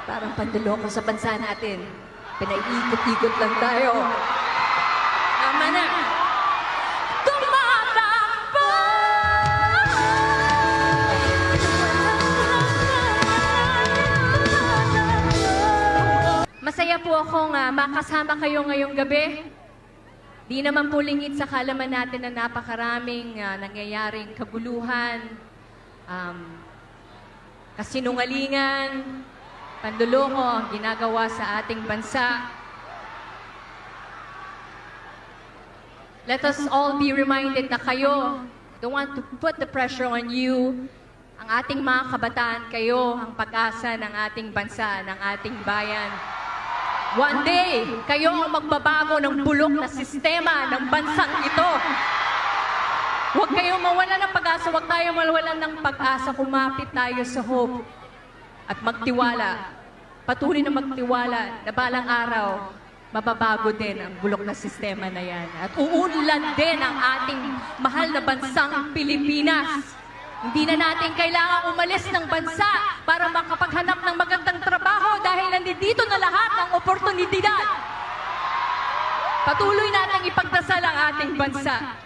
Parang panduloko sa bansa natin. Pinaiikot-ikot lang tayo. Tama na. Tumatakbo! Masaya po akong makasama kayo ngayong gabi. Di naman po lingid sa kalaman natin na napakaraming nangyayaring kaguluhan, kasinungalingan, panloloko ang ginagawa sa ating bansa. Let us all be reminded na kayo, don't want to put the pressure on you. Ang ating mga kabataan, kayo ang pag-asa ng ating bansa, ng ating bayan. One day, kayo ang magbabago ng bulok na sistema ng bansang ito. Huwag kayong mawalan ng pag-asa, huwag tayong mawalan ng pag-asa, kumapit tayo sa hope at magtiwala. Patuloy na magtiwala na balang araw, mababago din ang bulok na sistema na yan. At uunlad din ang ating mahal na bansang Pilipinas. Hindi na natin kailangang umalis ng bansa para makapaghanap ng magandang trabaho dahil nandito na lahat ng oportunidad. Patuloy natin ipagdasal ang ating bansa.